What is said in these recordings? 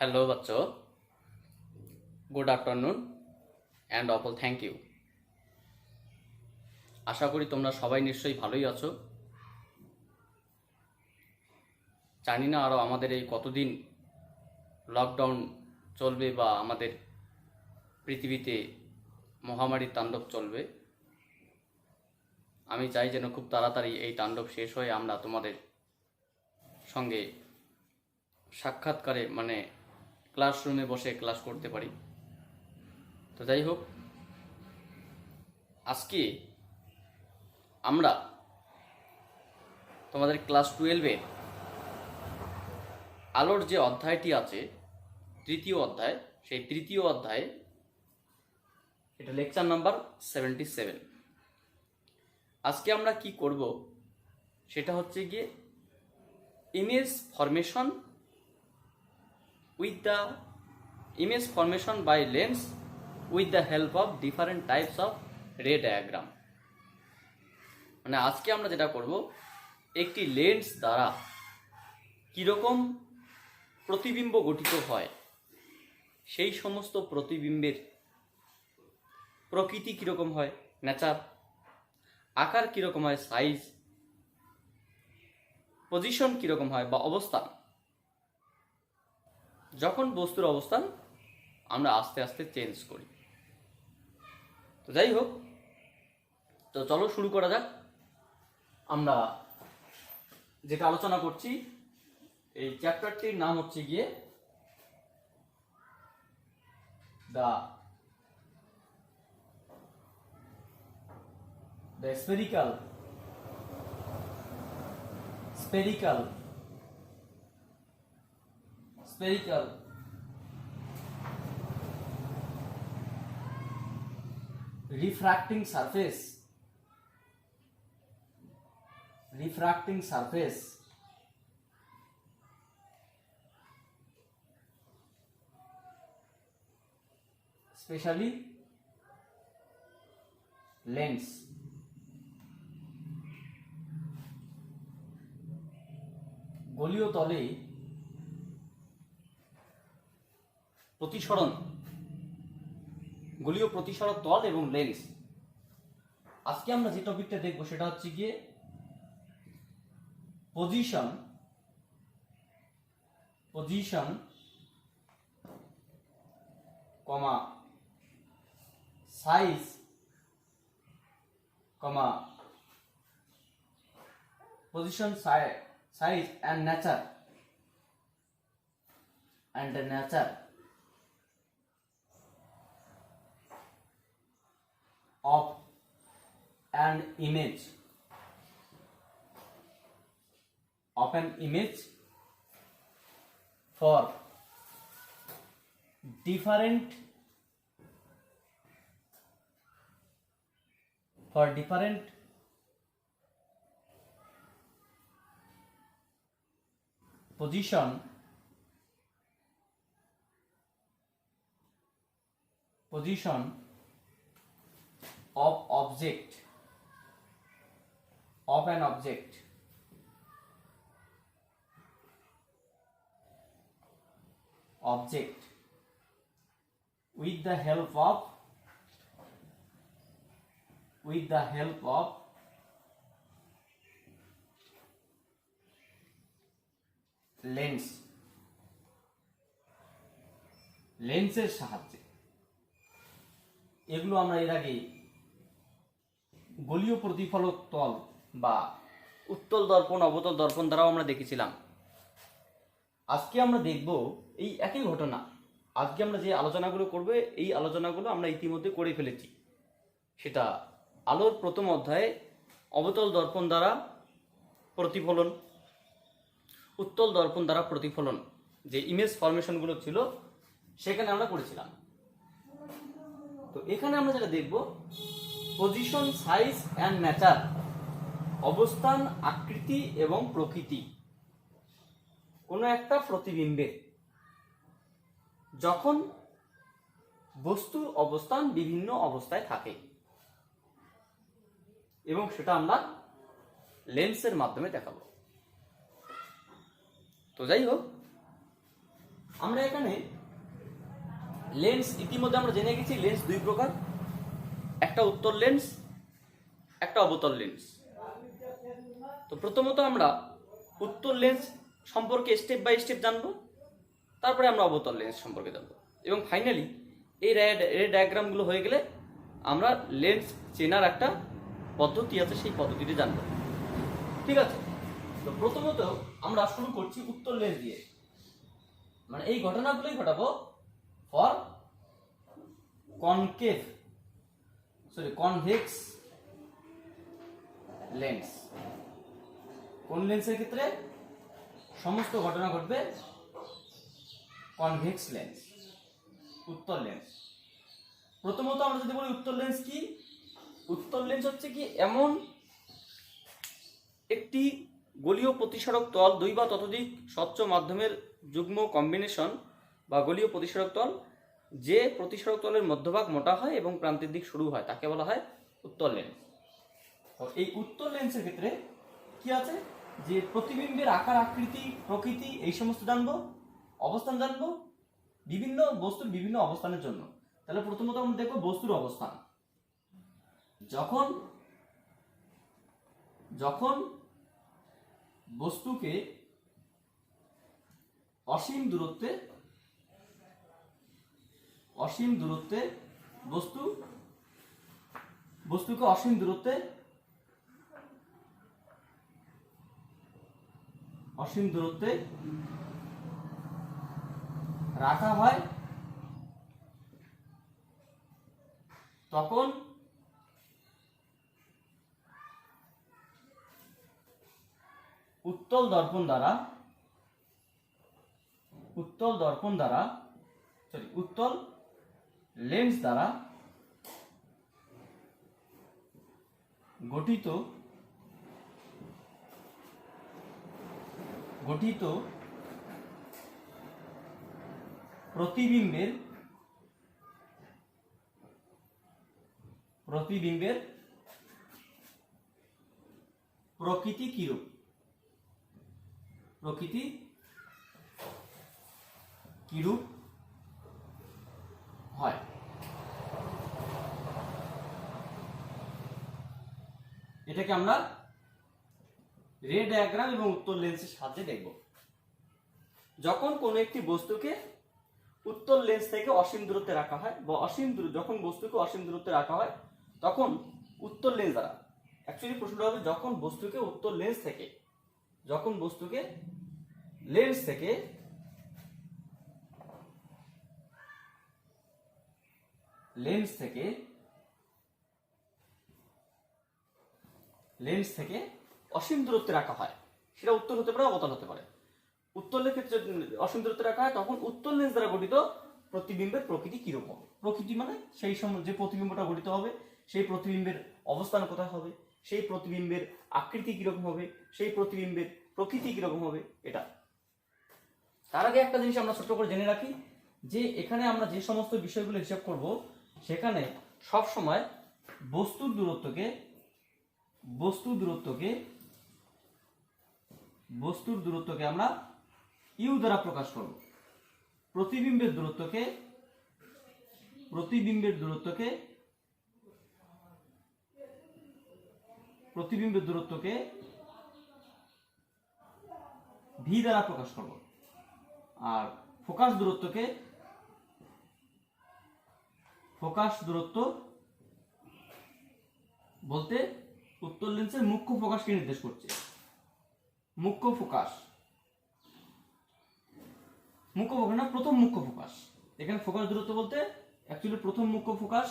Hello বাচ্চো, good afternoon and অপল thank you. আশা করি তোমরা সবাই নিশ্চয়ই ভালোই আছো। জানি না আরও আমাদের এই কতদিন লকডাউন চলবে বা আমাদের পৃথিবীতে মহামারীর তাণ্ডব চলবে। আমি চাই যেন খুব তাড়াতাড়ি এই তাণ্ডব শেষ হয়ে আমরা তোমাদের সঙ্গে সাক্ষাৎকারে ক্লাসরুমে বসে ক্লাস করতে পারি। তো যাই হোক, আজকে আমরা তোমাদের ক্লাস 12-এর আলোর যে অধ্যায়টি আছে, তৃতীয় অধ্যায়, সেই তৃতীয় অধ্যায়ে এটা লেকচার নাম্বার 77। আজকে আমরা কি করব সেটা হচ্ছে গিয়ে image formation by lens with the help of different types of ray diagram. আজকে আমরা যেটা করব, একটি লেন্স দ্বারা কীরকম প্রতিবিম্ব গঠিত হয়, সেই সমস্ত প্রতিবিম্বের প্রকৃতি কীরকম হয়, নেচার, আকার কীরকম হয়, সাইজ, পজিশন কীরকম হয় বা অবস্থান, যখন বস্তুর অবস্থান আমরা আস্তে আস্তে চেঞ্জ করি। তো যাই হোক, তো চলো শুরু করা যাক। আমরা যেটা আলোচনা করছি, এই চ্যাপ্টারটির নাম হচ্ছে গিয়ে the spherical refracting surface especially lens। গলীয় তলে প্রতিসরণ, গলীয় প্রতিসরণ তল এবং লেন্স। আজকে আমরা যে টপিকটা দেখবো সেটা হচ্ছে গিয়ে position, size, size and nature of an image for different position of an object with the help of লেন্সের সাহায্যে। এগুলো আমরা এর আগে গলীয় প্রতিফলক তল বা উত্তল দর্পণ, অবতল দর্পণ দ্বারাও আমরা দেখেছিলাম। আজকে আমরা দেখব এই একই ঘটনা। আজকে আমরা যে আলোচনাগুলো করব, এই আলোচনাগুলো আমরা ইতিমধ্যে করে ফেলেছি। সেটা আলোর প্রথম অধ্যায়ে অবতল দর্পণ দ্বারা প্রতিফলন, উত্তল দর্পণ দ্বারা প্রতিফলন, যে ইমেজ ফরমেশনগুলো ছিল সেখানে আমরা করেছিলাম। তো এখানে আমরা যেটা দেখব, পজিশন, সাইজ অ্যান্ড নেচার, অবস্থান, আকৃতি এবং প্রকৃতি কোনো একটা প্রতিবিম্বের, যখন বস্তুর অবস্থান বিভিন্ন অবস্থায় থাকে এবং সেটা আমরা লেন্সের মাধ্যমে দেখাবো। তো যাই হোক, আমরা এখানে লেন্স ইতিমধ্যে আমরা জেনে গেছি লেন্স দুই প্রকার, একটা উত্তল লেন্স, একটা অবতল লেন্স। তো প্রথমত আমরা উত্তল লেন্স সম্পর্কে স্টেপ বাই স্টেপ জানবো, তারপরে আমরা অবতল লেন্স সম্পর্কে জানবো, এবং ফাইনালি এই রে ডায়াগ্রামগুলো হয়ে গেলে আমরা লেন্স চেনার একটা পদ্ধতি আছে, সেই পদ্ধতিটি জানবো। ঠিক আছে, তো প্রথমত আমরা শুরু করছি উত্তল লেন্স দিয়ে, মানে এই ঘটনাগুলোই ঘটাবো ফর কনভেক্স লেন্স। কোন লেন্সের ক্ষেত্রে সমস্ত ঘটনা ঘটবে? কনভেক্স লেন্স, উত্তল লেন্স। প্রথমত আমরা যদি বলি উত্তল লেন্স কি, উত্তল লেন্স হচ্ছে কি এমন একটি গোলীয় প্রতিসারক তল, দুই বা ততোধিক স্বচ্ছ মাধ্যমের যুগ্ম কম্বিনেশন বা গোলীয় প্রতিসারক তল, যে প্রতিসারক তলের মধ্যভাগ মোটা হয় এবং প্রান্তের দিক সরু হয়, তাকে বলা হয় উত্তল লেন্স। এই উত্তল লেন্সের ক্ষেত্রে কি আছে, যে প্রতিবিম্বের আকার, আকৃতি, প্রকৃতি এই সমস্ত জানবো, অবস্থান জানবো, বিভিন্ন বস্তুর বিভিন্ন অবস্থানের জন্য। তাহলে প্রথমত আমরা দেখবো বস্তুর অবস্থান। যখন বস্তুকে অসীম দূরত্বে বস্তুকে অসীম দূরত্বে রাখা হয়, তখন উত্তল লেন্স দ্বারা গঠিত প্রতিবিম্বের প্রকৃতি কিরূপ হয়। এটাকে আমরা রে ডায়াগ্রাম এবং উত্তল লেন্সের সাহায্যে দেখব। যখন কোনো একটি বস্তুকে উত্তল লেন্স থেকে অসীম দূরত্বে রাখা হয়, বা যখন বস্তুকে অসীম দূরত্বে রাখা হয়, তখন উত্তল লেন্স দ্বারা, অ্যাকচুয়ালি প্রশ্নটা হবে যখন বস্তুকে উত্তল লেন্স থেকে অসীম দূরত্বে রাখা হয়, সেটা উত্তল হতে পারে, অবতল হতে পারে। উত্তলের ক্ষেত্রে অসীম দূরত্বে রাখা হয়, তখন উত্তল লেন্স দ্বারা গঠিত প্রতিবিম্বের প্রকৃতি কিরকম হবে? প্রকৃতি মানে সেই সময় যে প্রতিবিম্বটা গঠিত হবে, সেই প্রতিবিম্বের অবস্থান কোথায় হবে, সেই প্রতিবিম্বের আকৃতি কিরকম হবে, সেই প্রতিবিম্বের প্রকৃতি কিরকম হবে, এটা। তার আগে একটা জিনিস আমরা ছোট করে জেনে রাখি, যে এখানে আমরা যে সমস্ত বিষয়গুলো হিসাব করব, সেখানে সব সময় বস্তুর দূরত্বকে আমরা ইউ দ্বারা প্রকাশ করব। প্রতিবিম্বের দূরত্বকে ভি দ্বারা প্রকাশ করব, আর ফোকাস দূরত্ব বলতে উত্তল লেন্সের মুখ্য ফোকাসকে নির্দেশ করছে। মুখ্য ফোকাস না, প্রথম মুখ্য ফোকাস। এখানে ফোকাস দূরত্ব বলতে অ্যাকচুয়ালি প্রথম মুখ্য ফোকাস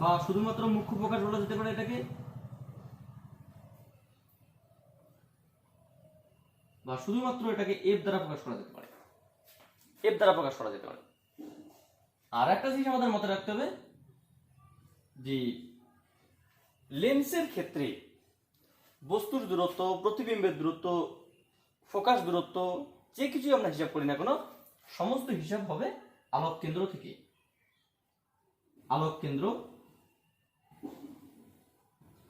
বা শুধুমাত্র মুখ্য ফোকাস বলা যেতে পারে এটাকে, বা শুধুমাত্র এটাকে এফ দ্বারা প্রকাশ করা যেতে পারে। আর একটা জিনিস আমাদের মাথায় রাখতে হবে, যে লেন্সের ক্ষেত্রে বস্তুর দূরত্ব, প্রতিবিম্বের দূরত্ব, ফোকাস দূরত্ব, যে কিছুই আমরা হিসাব করি না কেন, সমস্ত হিসাব হবে আলোক কেন্দ্র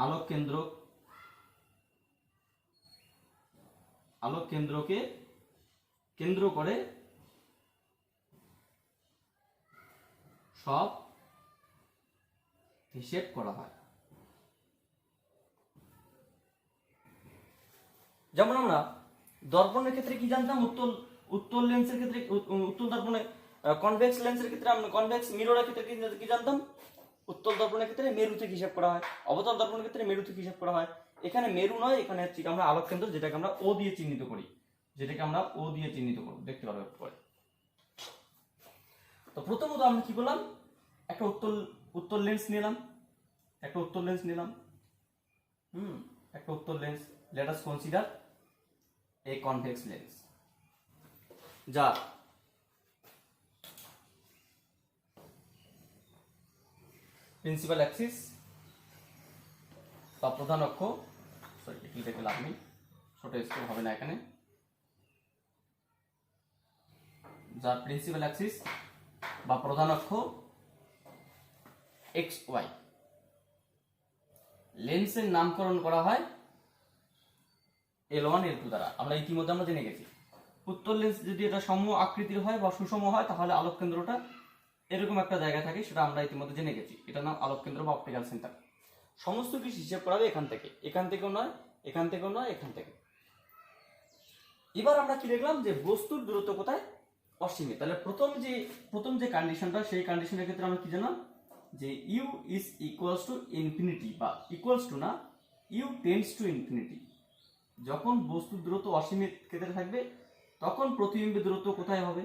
আলোক কেন্দ্রকে কেন্দ্র করে সব হিসেব করা হয়। যেমন আমরা দর্পণের ক্ষেত্রে কি জানতাম, উত্তল লেন্সের ক্ষেত্রে, উত্তল দর্পণে কনভেক্স লেন্সের ক্ষেত্রে আমরা কনভেক্স মিররের ক্ষেত্রে কি জানতাম, উত্তল দর্পণের ক্ষেত্রে মেরু থেকে হিসাব করা হয়, অবতল দর্পণের ক্ষেত্রে মেরু থেকে হিসাব করা হয়। এখানে মেরু নয়, এখানে হচ্ছে আমরা আলোক কেন্দ্র, যেটাকে আমরা ও দিয়ে চিহ্নিত করি, দেখতে পারবো একটু পরে। তো প্রথমত আমরা কি করলাম, একটা উত্তল লেন্স নিলাম, একটা উত্তল লেন্স, লেট আস কনসিডার এ কনভেক্স লেন্স, যা প্রিন্সিপাল অ্যাক্সিস বা প্রধান অক্ষ, সরি এটি দেখে লাভ নেই, ছোট স্কেল হবে না এখানে, যা প্রিন্সিপাল অ্যাক্সিস বা প্রধান অক্ষ এক্স ওয়াই, লেন্সের নামকরণ করা হয় L1 L2 দ্বারা। আমরা ইতিমধ্যে আমরা জেনে গেছি, উত্তল লেন্স যদি এটা সম আকৃতির হয় বা সুষম হয়, তাহলে আলোক কেন্দ্রটা এরকম একটা জায়গা থাকে, সেটা আমরা ইতিমধ্যে জেনে গেছি, এটার নাম আলোক কেন্দ্র বা অপটিক্যাল সেন্টার। সমস্ত কিছু হিসাব করা হবে এখান থেকে, এখান থেকেও নয়, এখান থেকে। এবার আমরা কি দেখলাম যে বস্তুর দূরত্ব কোথায়, অসীমে। তাহলে প্রথম যে কন্ডিশনটা, সেই কন্ডিশনের ক্ষেত্রে আমরা কি জানলাম যে u is equals to infinity, বা ইকুয়ালস টু না, ইউ টেন্ডস টু ইনফিনিটি। যখন বস্তুর দূরত্ব অসীমের ক্ষেত্রে থাকবে, তখন প্রতিবিম্বের দূরত্ব কোথায় হবে,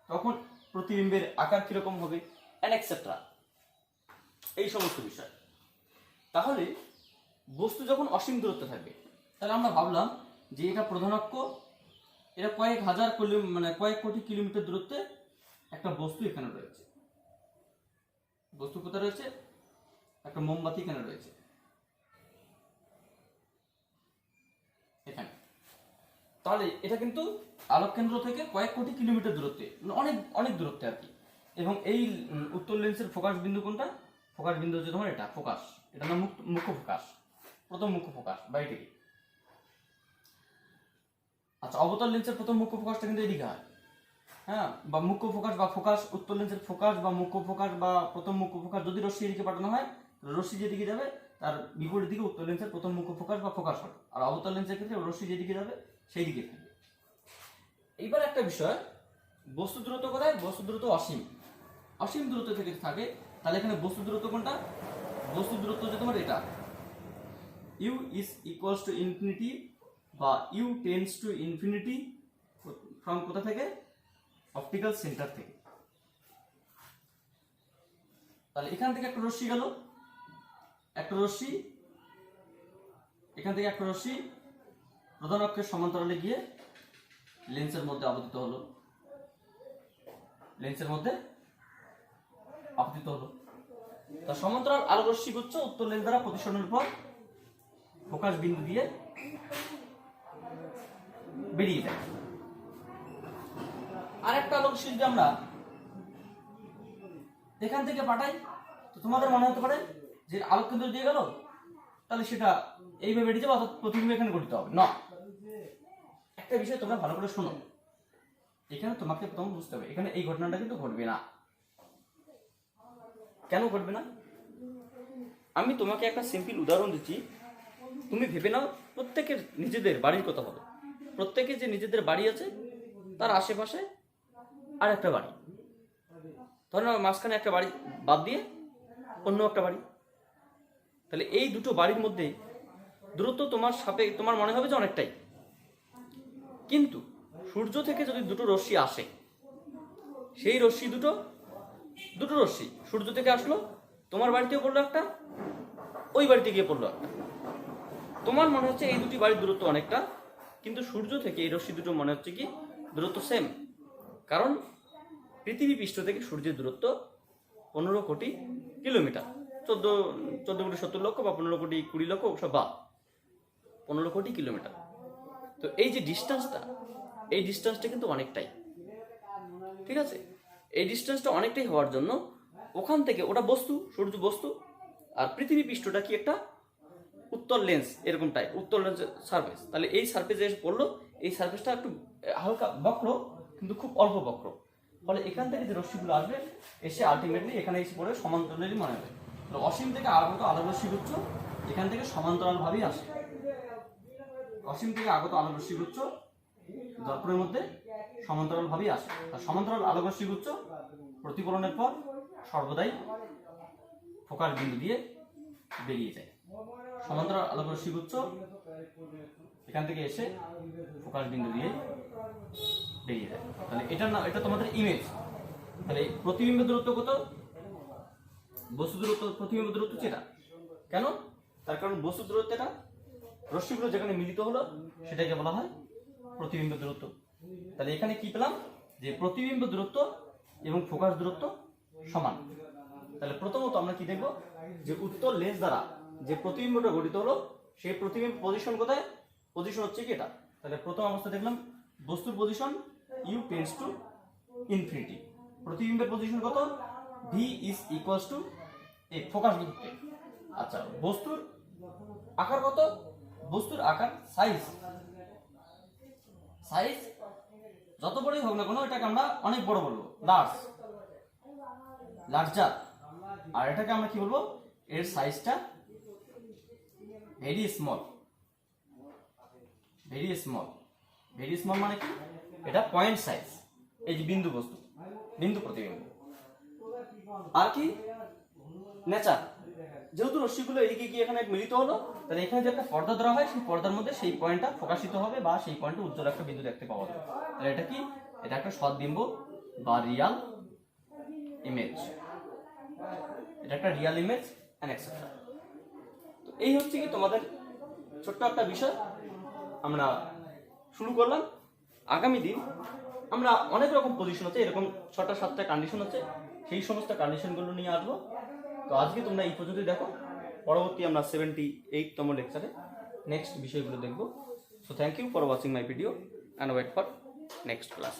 তখন প্রতিবিম্বের আকার কিরকম হবে, এন্ড এটসেট্রা, এই সমস্ত বিষয়। তাহলে বস্তু যখন অসীম দূরত্ব থাকবে, তাহলে আমরা ভাবলাম যে এটা প্রধান অক্ষ, এটা কয়েক কোটি কিলোমিটার দূরত্বে একটা বস্তু এখানে রয়েছে। বস্তু কোথায় রয়েছে, একটা মোমবাতি এখানে রয়েছে, এখানে। তাহলে এটা কিন্তু আলোক কেন্দ্র থেকে কয়েক কোটি কিলোমিটার দূরত্বে, অনেক দূরত্বে আর কি। এবং এই উত্তল লেন্সের ফোকাস বিন্দু কোনটা, ফোকাস বিন্দু হচ্ছে তোমার এটা ফোকাস, এটা নাম মুখ্য ফোকাস, প্রথম মুখ্য ফোকাস বা এদিকে। আচ্ছা, অবতল লেন্সের প্রথম মুখ্য ফোকাসটা কিন্তু এদিকে হয়, হ্যাঁ, বা মুখ্য ফোকাস বা ফোকাস, উত্তল লেন্সের ফোকাস বা মুখ্য ফোকাস বা প্রথম মুখ্য ফোকাস, যদি রশ্মি এদিকে পাঠানো হয়, রশ্মি যেদিকে যাবে তার বিপরীত দিকে উত্তল লেন্সের প্রথম মুখ্য ফোকাস বা ফোকাস হবে, আর অবতল লেন্সের ক্ষেত্রে রশ্মি যেদিকে যাবে সেই দিকে থাকবে। এইবার একটা বিষয়, বস্তু দূরত্ব কোথায়, বস্তু দূরত্ব অসীম দূরত্ব থেকে থাকে, তাহলে এখানে বস্তু দূরত্ব কোনটা, বস্তু দূরত্ব হচ্ছে তোমার এটা, U is equals to infinity বা U tends to infinity, from কোথা থেকে, অপটিক্যাল সেন্টার থেকে। তাহলে এখান থেকে একটা রশ্মি গেল, এখান থেকে একটা রশ্মি প্রধান অক্ষের সমান্তরালে গিয়ে লেন্সের মধ্যে আপতিত হলো, তার সমান্তরাল আলো রশ্মি গুচ্ছ উত্তল লেন্স দ্বারা প্রতিসরণের পর ফোকাস বিন্দু দিয়ে বেরিয়ে যায়। আরেকটা আলোক রশ্মি যদি আমরা এখান থেকে পাঠাই, তো তোমাদের মনে হতে পারে যে আলোক কেন্দ্র দিয়ে গেল, তাহলে সেটা এইভাবে বেরিয়ে যাবে, অর্থাৎ প্রতিবিম্ব এখানে গঠিত হবে না। একটা বিষয় তোমরা ভালো করে শোনো, এখানে তোমাকে প্রথম বুঝতে হবে, এখানে এই ঘটনাটা কিন্তু ঘটবে না। কেন ঘটবে না, আমি তোমাকে একটা সিম্পল উদাহরণ দিচ্ছি, তুমি ভেবে নাও প্রত্যেকের নিজেদের বাড়ির কথা বলো, প্রত্যেকের যে নিজেদের বাড়ি আছে তার আশেপাশে আর একটা বাড়ি, ধরে নাও মাঝখানে একটা বাড়ি বাদ দিয়ে অন্য একটা বাড়ি, তাহলে এই দুটো বাড়ির মধ্যে দূরত্ব তোমার মনে হবে যে অনেকটাই, কিন্তু সূর্য থেকে যদি দুটো রশ্মি আসে, সেই রশ্মি দুটো রশ্মি সূর্য থেকে আসলো, তোমার বাড়িতেও পড়লো একটা, ওই বাড়িতে গিয়ে পড়লো একটা, তোমার মনে হচ্ছে এই দুটি বাড়ির দূরত্ব অনেকটা, কিন্তু সূর্য থেকে এই রশ্মি দুটো মনে হচ্ছে কি দূরত্ব সেম, কারণ পৃথিবী পৃষ্ঠ থেকে সূর্যের দূরত্ব 15 কোটি কিলোমিটার, 14 কোটি 70 লক্ষ বা 15 কোটি 20 লক্ষ, সব বা 15 কোটি কিলোমিটার। তো এই যে ডিস্টেন্সটা কিন্তু অনেকটাই, ঠিক আছে। এই ডিস্টেন্সটা অনেকটাই হওয়ার জন্য ওখান থেকে, ওটা বস্তু, সূর্য বস্তু, আর পৃথিবী পৃষ্ঠটা কি একটা উত্তল লেন্স এরকম টাইপ, উত্তল লেন্স সারফেস। তাহলে এই সারফেসে এসে পড়লো, এই সারফেসটা একটু হালকা বক্র কিন্তু খুব অল্প বক্র, ফলে এখান থেকে যে রশ্মিগুলো আসবে এসে আলটিমেটলি এখানে এসে পড়ে সমান্তরালেরই মনে হবে। তো অসীম থেকে আগত আলোর রশ্মিগুচ্ছ এখান থেকে সমান্তরাল ভাবেই আসে। অসীম থেকে আগত আলোর রশ্মিগুচ্ছ দর্পণের মধ্যে সমান্তরাল ভাবেই আসে। আর সমান্তরাল আলোক রশ্মিগুচ্ছ প্রতিফলনের পর সর্বদাই ফোকাস বিন্দু দিয়ে বেরিয়ে যায়। সমান্তরাল আলোক রশ্মিগুচ্ছ এখান থেকে এসে ফোকাস বিন্দু দিয়ে বেরিয়ে যায়। তাহলে এটার নাম, এটা তোমাদের ইমেজ। তাহলে প্রতিবিম্বের দূরত্ব কত? বস্তু দূরত্ব, প্রতিবিম্ব দূরত্ব যেটা, কেন? তার কারণ বস্তু দূরত্ব এটা, রশ্মিগুলো যেখানে মিলিত হলো সেটাকে বলা হয় প্রতিবিম্ব দূরত্ব। তাহলে এখানে কি পেলাম? যে প্রতিবিম্ব দূরত্ব এবং ফোকাস দূরত্ব সমান। তাহলে প্রথমত আমরা কি দেখব? যে উত্তল লেন্স দ্বারা যে প্রতিবিম্বটা গঠিত হলো সেই প্রতিবিম্ব পজিশন কোথায়? পজিশন হচ্ছে কি এটা। তাহলে প্রথম অবস্থা দেখলাম বস্তুর position u tends to infinity. প্রতিবিম্বের পজিশন কত? v is equals to a, focus দূরত্বে। আচ্ছা, বস্তুর আকার কত? বস্তুর আকার সাইজ যত বড়ই হোক না কোনো, এটাকে আমরা অনেক বড় বলবো, লার্জার। আর এটাকে আমরা কি বলবো? এর সাইজটা ভেরি স্মল মানে কি? এটা পয়েন্ট সাইজ। এই যে বিন্দু বস্তু, বিন্দু প্রতিবিম্ব। আর কি? নেচার, যেহেতু রশ্মিগুলো এদিকে গিয়ে এখানে মিলিত হলো, তাহলে এখানে যে একটা পর্দা ধরা হয় সেই পর্দার মধ্যে সেই পয়েন্টটা প্রকাশিত হবে বা সেই পয়েন্টে উজ্জ্বল একটা বিন্দু দেখতে পাওয়া যাবে। তাহলে এটা কি? এটা একটা সদ্বিম্ব বা রিয়াল ইমেজ। এটা একটা রিয়াল ইমেজ এন্ড এক্সেট্রা। তো এই হচ্ছে কি তোমাদের ছোট্ট একটা বিষয় আমরা শুরু করলাম। আগামী দিন আমরা অনেক রকম পজিশন আছে, এরকম 6টা-7টা কন্ডিশন আছে, সেই সমস্ত কন্ডিশনগুলো নিয়ে আসবো। তো আজকে তোমরা এই পর্যন্তই দেখো, পরবর্তী আমরা 78তম লেকচারে নেক্সট বিষয়গুলো দেখবো। So thank you for watching my video and wait for next class.